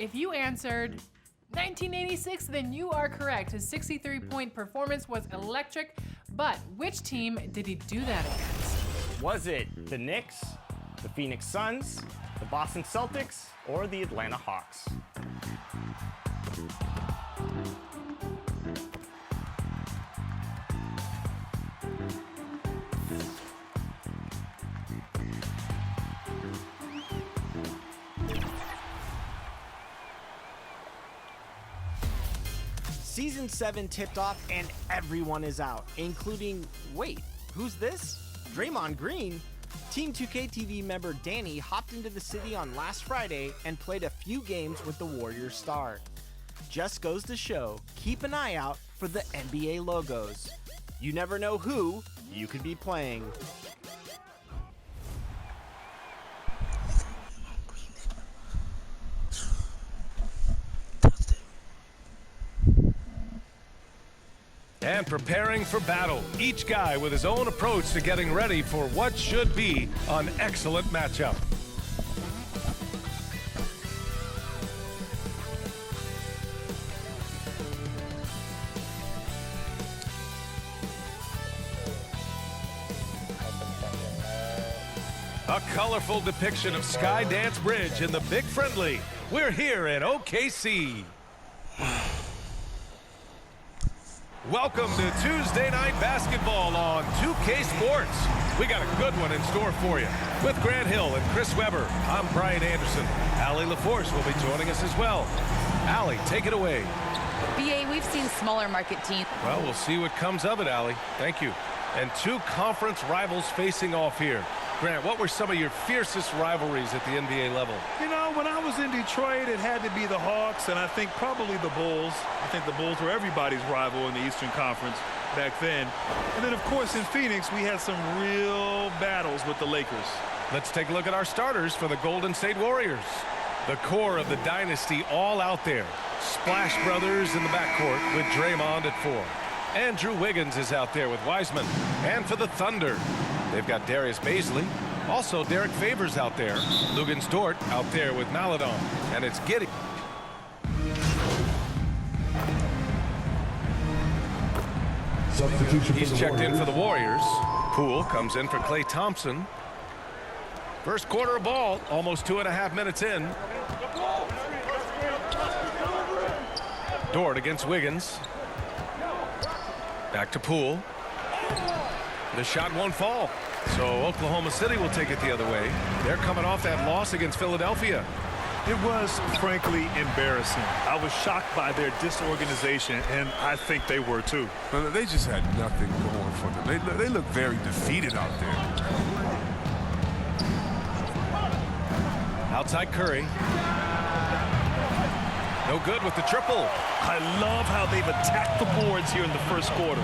If you answered 1986, then you are correct. His 63-point performance was electric, but which team did he do that against? Was it the Knicks, the Phoenix Suns, the Boston Celtics, or the Atlanta Hawks? Season 7 tipped off and everyone is out, including, wait, who's this? Draymond Green? Team 2K TV member Danny hopped into the city on last Friday and played a few games with the Warriors star. Just goes to show, keep an eye out for the NBA logos. You never know who you could be playing. And preparing for battle, each guy with his own approach to getting ready for what should be an excellent matchup. A colorful depiction of Skydance Bridge in the Big Friendly. We're here in OKC. Welcome to Tuesday Night Basketball on 2K Sports. We got a good one in store for you. With Grant Hill and Chris Webber, I'm Brian Anderson. Allie LaForce will be joining us as well. Allie, take it away. BA, we've seen smaller market teams. Well, we'll see what comes of it, Allie. Thank you. And two conference rivals facing off here. Grant, what were some of your fiercest rivalries at the NBA level? You know, when I was in Detroit, it had to be the Hawks, and I think probably the Bulls. I think the Bulls were everybody's rival in the Eastern Conference back then. And then, of course, in Phoenix, we had some real battles with the Lakers. Let's take a look at our starters for the Golden State Warriors. The core of the dynasty all out there. Splash Brothers in the backcourt with Draymond at 4. Andrew Wiggins is out there with Wiseman. And for the Thunder, they've got Darius Baisley. Also, Derek Favors out there. Luguentz Dort out there with Maledon. And it's Giddey. He's checked in for the Warriors. Poole comes in for Klay Thompson. First quarter of ball, almost 2.5 minutes in. Dort against Wiggins. Back to Poole. The shot won't fall. So Oklahoma City will take it the other way. They're coming off that loss against Philadelphia. It was, frankly, embarrassing. I was shocked by their disorganization, and I think they were, too. Well, they just had nothing going for them. They look very defeated out there. Outside Curry. No good with the triple. I love how they've attacked the boards here in the first quarter.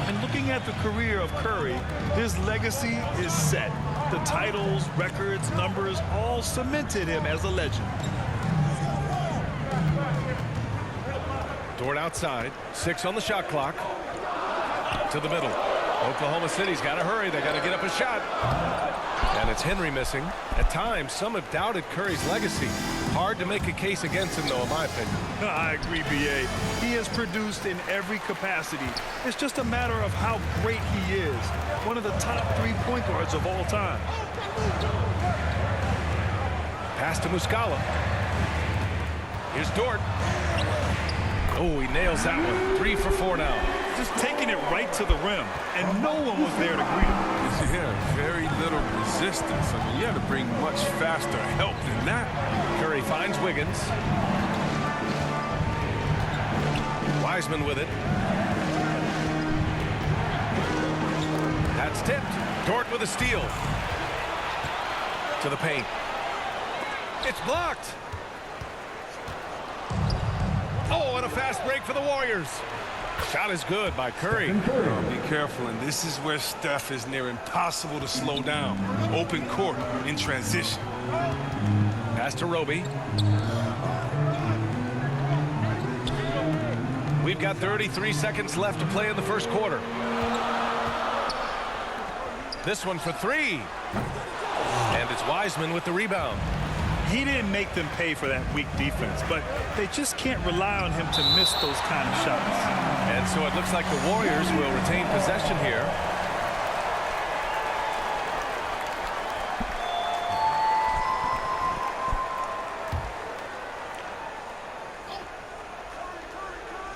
And looking at the career of Curry, his legacy is set. The titles, records, numbers all cemented him as a legend. Dort outside. 6 on the shot clock. To the middle. Oklahoma City's got to hurry. They got to get up a shot. And it's Henry missing. At times, some have doubted Curry's legacy. Hard to make a case against him, though, in my opinion. I agree, B.A. He has produced in every capacity. It's just a matter of how great he is. One of the top 3 point guards of all time. Pass to Muscala. Here's Dort. Oh, he nails that one. 3 for 4 now. Just taking it right to the rim, and no one was there to greet him. Yeah, very little resistance. I mean, you had to bring much faster help than that. Curry finds Wiggins. Wiseman with it. That's tipped. Dort with a steal. To the paint. It's blocked. Oh, and a fast break for the Warriors. Shot is good by Curry. Be careful, and this is where Steph is near impossible to slow down. Open court in transition. Pass to Roby. We've got 33 seconds left to play in the first quarter. This one for 3. And it's Wiseman with the rebound. He didn't make them pay for that weak defense, but they just can't rely on him to miss those kind of shots. And so it looks like the Warriors will retain possession here.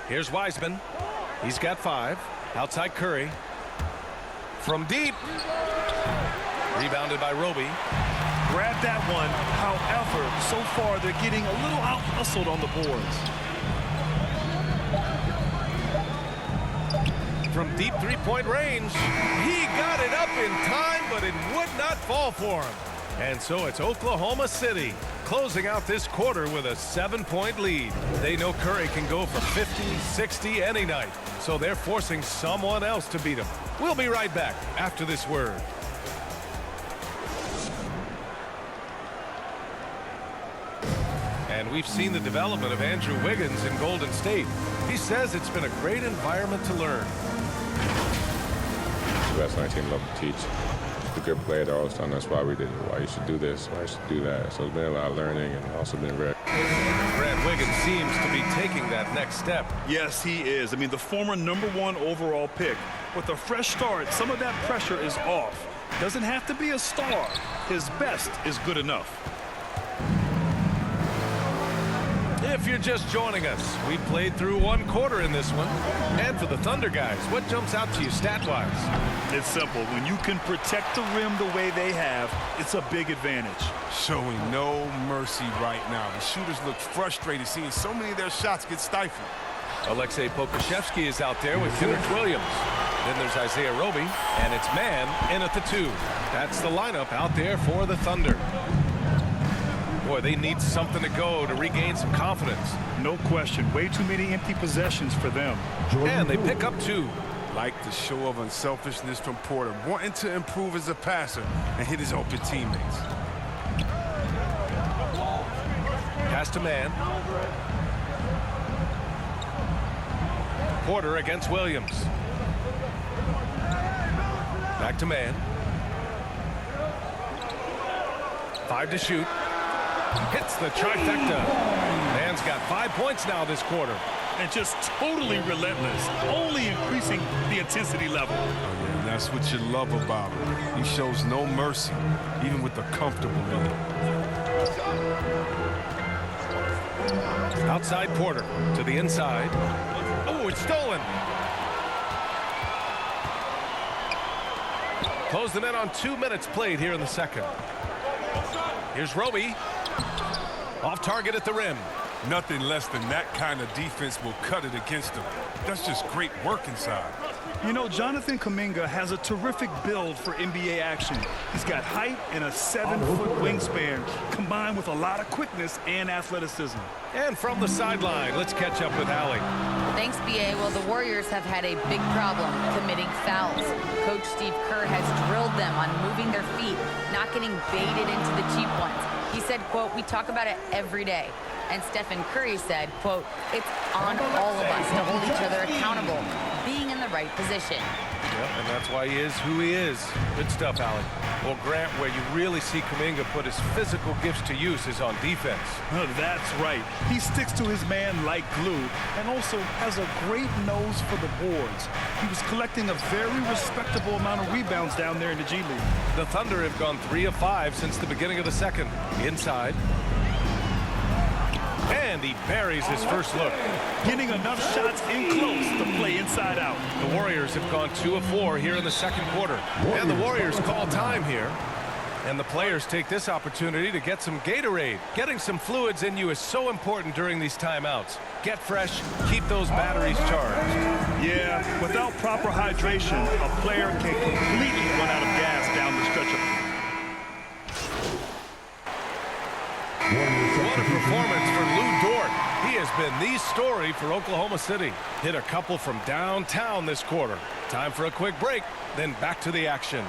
Here's Wiseman. He's got 5. Outside Curry. From deep. Rebounded by Roby. Grab that one. However, so far they're getting a little out-hustled on the boards. From deep three-point range. He got it up in time, but it would not fall for him. And so it's Oklahoma City closing out this quarter with a 7-point lead. They know Curry can go for 50, 60 any night, so they're forcing someone else to beat him. We'll be right back after this word. And we've seen the development of Andrew Wiggins in Golden State. He says it's been a great environment to learn. The best 19 love to teach. The good player, they're always telling us why we did it, why you should do this, why you should do that. So it's been a lot of learning and also been very. Brad Wiggins seems to be taking that next step. Yes, he is. I mean, the former #1 overall pick. With a fresh start, some of that pressure is off. Doesn't have to be a star. His best is good enough. If you're just joining us, we played through 1 quarter in this one. And for the Thunder guys, what jumps out to you stat-wise? It's simple. When you can protect the rim the way they have, it's a big advantage. Showing no mercy right now. The shooters look frustrated seeing so many of their shots get stifled. Alexei Pokusevski is out there with Kenrich Williams. Then there's Isaiah Roby, and it's man in at the 2. That's the lineup out there for the Thunder. Boy, they need something to go to regain some confidence. No question. Way too many empty possessions for them. And they pick up 2. Like the show of unselfishness from Porter, wanting to improve as a passer and hit his open teammates. Pass to man. Porter against Williams. Back to man. 5 to shoot. Hits the trifecta. Man's got 5 points now this quarter. And just totally relentless, only increasing the intensity level. Oh, yeah, that's what you love about him. He shows no mercy, even with the comfortable lead. Outside Porter to the inside. Oh, it's stolen. Close the net on 2 minutes played here in the second. Here's Roby. Off target at the rim. Nothing less than that kind of defense will cut it against them. That's just great work inside. You know, Jonathan Kuminga has a terrific build for NBA action. He's got height and a 7-foot wingspan, combined with a lot of quickness and athleticism. And from the sideline, let's catch up with Allie. Thanks, B.A. Well, the Warriors have had a big problem committing fouls. Coach Steve Kerr has drilled them on moving their feet, not getting baited into the cheap ones. He said, quote, "We talk about it every day." And Stephen Curry said, quote, "It's on all of us to hold each other accountable, being in the right position." Yep, and that's why he is who he is. Good stuff, Allie. Well, Grant, where you really see Kuminga put his physical gifts to use is on defense. Oh, that's right. He sticks to his man like glue and also has a great nose for the boards. He was collecting a very respectable amount of rebounds down there in the G League. The Thunder have gone 3 of 5 since the beginning of the second. Inside. And he buries his first look. Getting enough shots in close to play inside out. The Warriors have gone 2 of 4 here in the second quarter. And the Warriors call time here. And the players take this opportunity to get some Gatorade. Getting some fluids in you is so important during these timeouts. Get fresh, keep those batteries charged. Yeah, without proper hydration, a player can completely run out of gas down the stretch of. What a performance for Lou Dort. He has been the story for Oklahoma City. Hit a couple from downtown this quarter. Time for a quick break, then back to the action.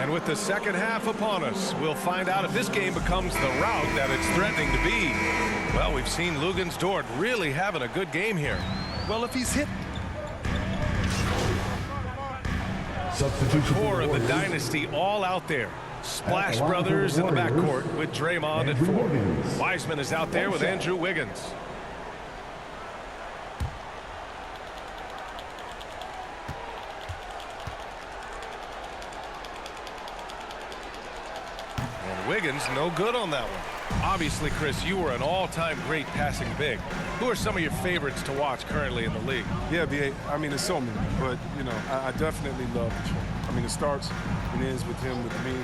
And with the second half upon us, we'll find out if this game becomes the rout that it's threatening to be. Well, we've seen Lugansdort really having a good game here. Well, if he's hit. The core of the dynasty all out there. Splash Brothers in the backcourt with Draymond at 4. Wiseman is out there with Andrew Wiggins. And Wiggins no good on that one. Obviously, Chris, you were an all-time great passing big. Who are some of your favorites to watch currently in the league? Yeah, B.A., I mean, there's so many, but, you know, I definitely love Detroit. I mean, it starts and ends with him, with me,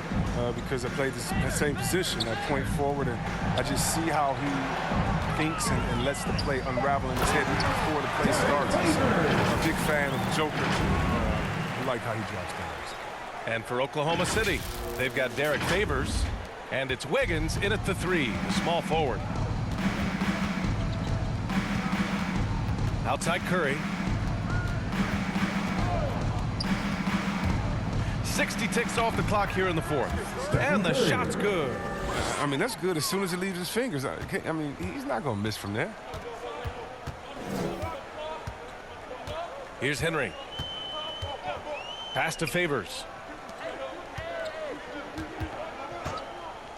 because I played the same position at point forward, and I just see how he thinks and lets the play unravel in his head before the play starts. He's a big fan of the Joker. I like how he drops down. And for Oklahoma City, they've got Derek Favors, and it's Wiggins in at the 3, the small forward. Outside Curry. 60 ticks off the clock here in the 4th. And the shot's good. I mean, that's good as soon as it leaves his fingers. I mean, he's not going to miss from there. Here's Henry. Pass to Favors.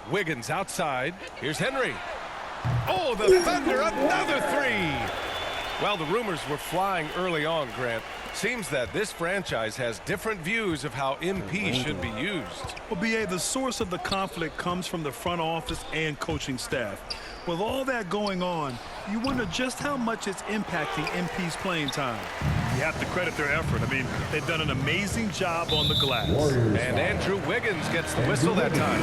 Wiggins outside. Here's Henry. Oh, the Thunder, another 3. Well, the rumors were flying early on, Grant. Seems that this franchise has different views of how MP should be used. Well, B.A., the source of the conflict comes from the front office and coaching staff. With all that going on, you wonder just how much it's impacting MP's playing time. You have to credit their effort. I mean, they've done an amazing job on the glass. And Andrew Wiggins gets the whistle that time.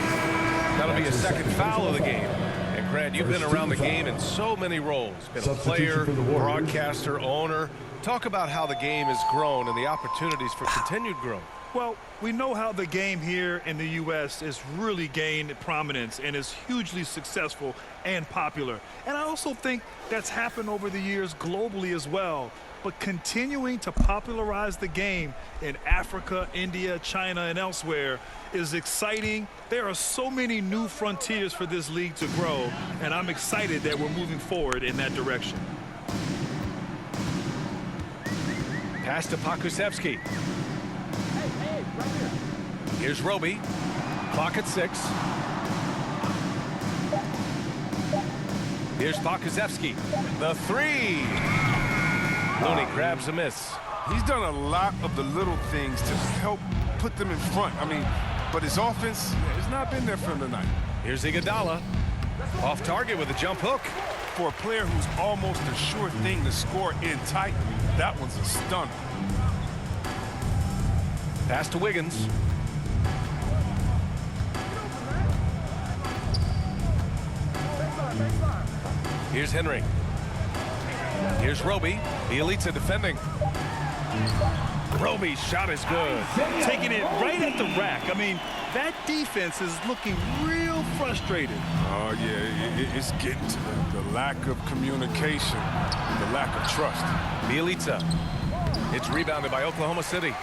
That'll be a second foul of the game. And Grant, you've been around the game in so many roles. Been a player, broadcaster, owner. Talk about how the game has grown and the opportunities for continued growth. Well, we know how the game here in the U.S. has really gained prominence and is hugely successful and popular. And I also think that's happened over the years globally as well. But continuing to popularize the game in Africa, India, China, and elsewhere is exciting. There are so many new frontiers for this league to grow, and I'm excited that we're moving forward in that direction. Pass to Pokusevski. Here's Roby. Clock at 6. Here's Pokusevski. The 3. Looney grabs a miss. He's done a lot of the little things to help put them in front. I mean, but his offense has not been there for him tonight. Here's Iguodala. Off target with a jump hook. For a player who's almost a sure thing to score in tight, that one's a stunner. Pass to Wiggins. Here's Henry. Here's Roby. Bjelica defending. Roby's shot is good. Taking it right at the rack. I mean, that defense is looking real frustrated. Oh, yeah, it's getting to the lack of communication, the lack of trust. Bjelica. It's rebounded by Oklahoma City.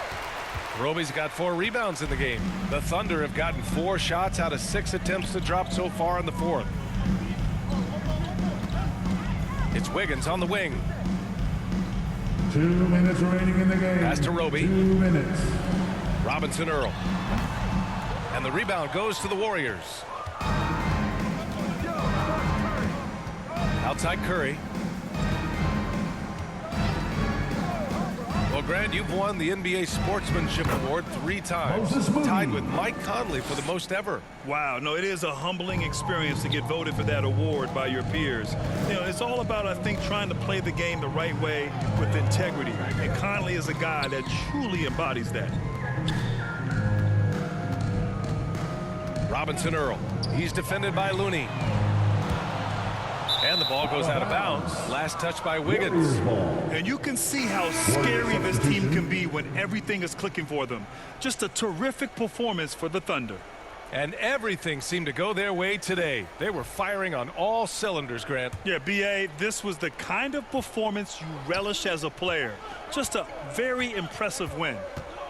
Roby's got 4 rebounds in the game. The Thunder have gotten 4 shots out of 6 attempts to drop so far in the 4th. It's Wiggins on the wing. 2 minutes remaining in the game. Pass to Roby. 2 minutes. Robinson Earl. And the rebound goes to the Warriors. Outside Curry. Well, Grant, you've won the NBA Sportsmanship Award 3 times, tied with Mike Conley for the most ever. Wow, no, it is a humbling experience to get voted for that award by your peers. You know, it's all about, I think, trying to play the game the right way with integrity. And Conley is a guy that truly embodies that. Robinson Earl. He's defended by Looney. And the ball goes out of bounds. Last touch by Wiggins. And you can see how scary this team can be when everything is clicking for them. Just a terrific performance for the Thunder. And everything seemed to go their way today. They were firing on all cylinders, Grant. Yeah, B.A., this was the kind of performance you relish as a player. Just a very impressive win.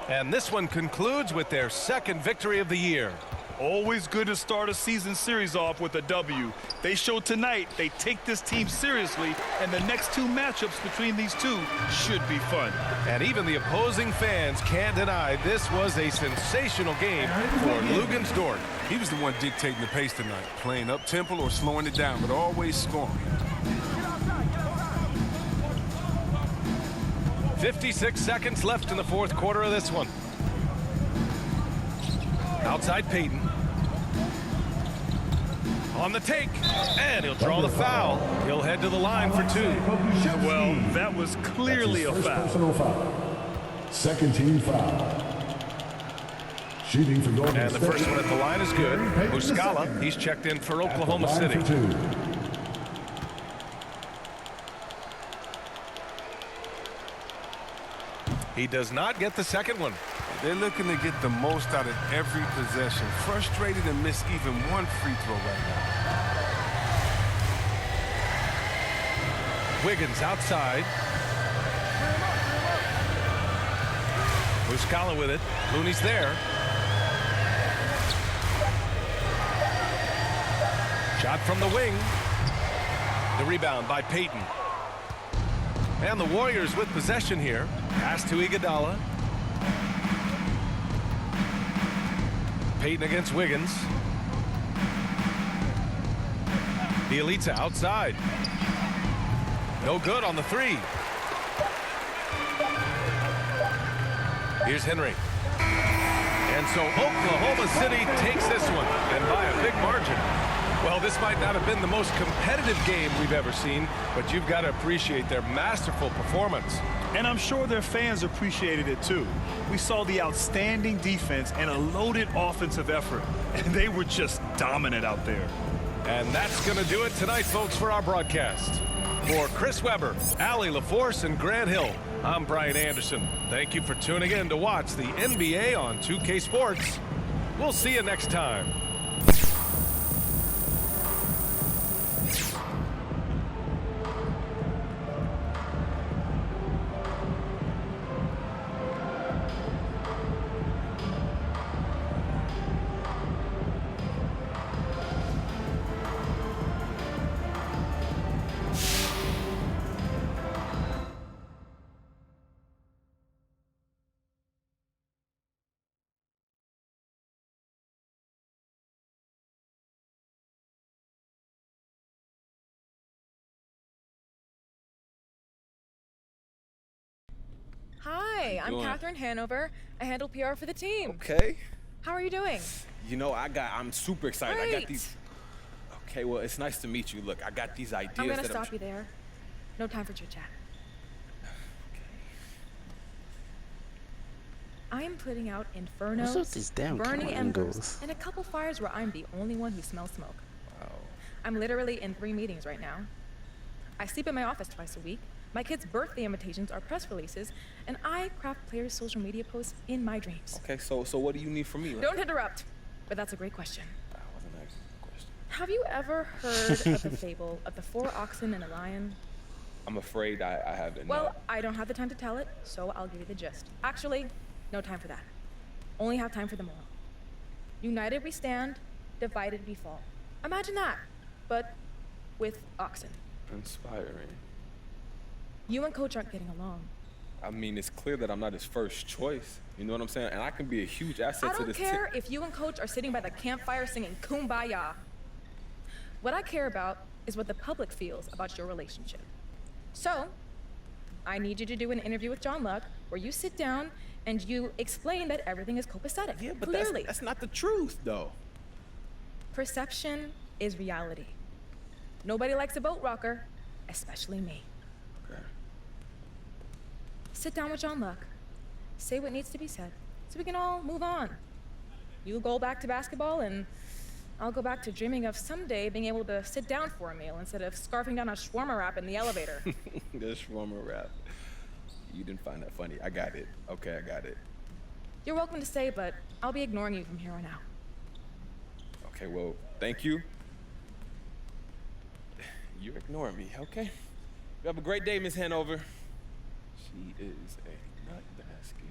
And this one concludes with their second victory of the year. Always good to start a season series off with a W. They showed tonight they take this team seriously, and the next two matchups between these two should be fun. And even the opposing fans can't deny this was a sensational game for Lugansdorf. He was the one dictating the pace tonight, playing up-tempo or slowing it down, but always scoring. 56 seconds left in the fourth quarter of this one. Outside Payton. On the take, and he'll draw the foul. He'll head to the line for two. Well, that was clearly a foul. Personal foul. Second team foul. Shooting for Golden And the State. first one at the line is good. Muscala, he's checked in for Oklahoma At the line City. for two. He does not get the second one. They're looking to get the most out of every possession. Frustrated and miss even one free throw right now. Wiggins outside. Muscala with it. Looney's there. Shot from the wing. The rebound by Payton. And the Warriors with possession here. Pass to Iguodala. Payton against Wiggins. Bielitsa outside. No good on the three. Here's Henry. And so Oklahoma City takes this one, and by a big margin. Well, this might not have been the most competitive game we've ever seen, but you've got to appreciate their masterful performance. And I'm sure their fans appreciated it too. We saw the outstanding defense and a loaded offensive effort, and they were just dominant out there. And that's going to do it tonight, folks, for our broadcast. For Chris Webber, Allie LaForce, and Grant Hill, I'm Brian Anderson. Thank you for tuning in to watch the NBA on 2K Sports. We'll see you next time. Hi, I'm Catherine Hanover. I handle PR for the team. Okay. How are you doing? You know, I'm super excited. I got Great. these. Okay, well, it's nice to meet you. Look, I got these ideas. I'm gonna that stop you there. No time for chit chat. I'm putting out infernos, What's up these damn burning camera embers, angles? and a couple fires where I'm the only one who smells smoke. Wow. I'm literally in 3 meetings right now. I sleep in my office twice a week. My kids' birthday invitations are press releases, and I craft players' social media posts in my dreams. Okay, so what do you need from me? Like, Don't interrupt, but that's a great question. I wasn't asking a question. Have you ever heard of the fable of the 4 oxen and a lion? I'm afraid I haven't. Well, I don't have the time to tell it, so I'll give you the gist. Actually, no time for that. Only have time for the moral. United we stand, divided we fall. Imagine that, but with oxen. Inspiring. You and Coach aren't getting along. I mean, it's clear that I'm not his first choice. You know what I'm saying? And I can be a huge asset I to don't this care if you and Coach are sitting by the campfire singing Kumbaya. What I care about is what the public feels about your relationship. So, I need you to do an interview with John Luck where you sit down and you explain that everything is copacetic. Yeah, but clearly. that's not the truth, though. Perception is reality. Nobody likes a boat rocker, especially me. Okay. Sit down with John Luck. Say what needs to be said so we can all move on. You go back to basketball and I'll go back to dreaming of someday being able to sit down for a meal instead of scarfing down a shawarma wrap in the elevator. The shawarma wrap. You didn't find that funny. I got it. Okay, I got it. You're welcome to stay, but I'll be ignoring you from here on out. Okay, well, thank you. You're ignoring me, okay? You have a great day, Miss Hanover. She is a nut basket.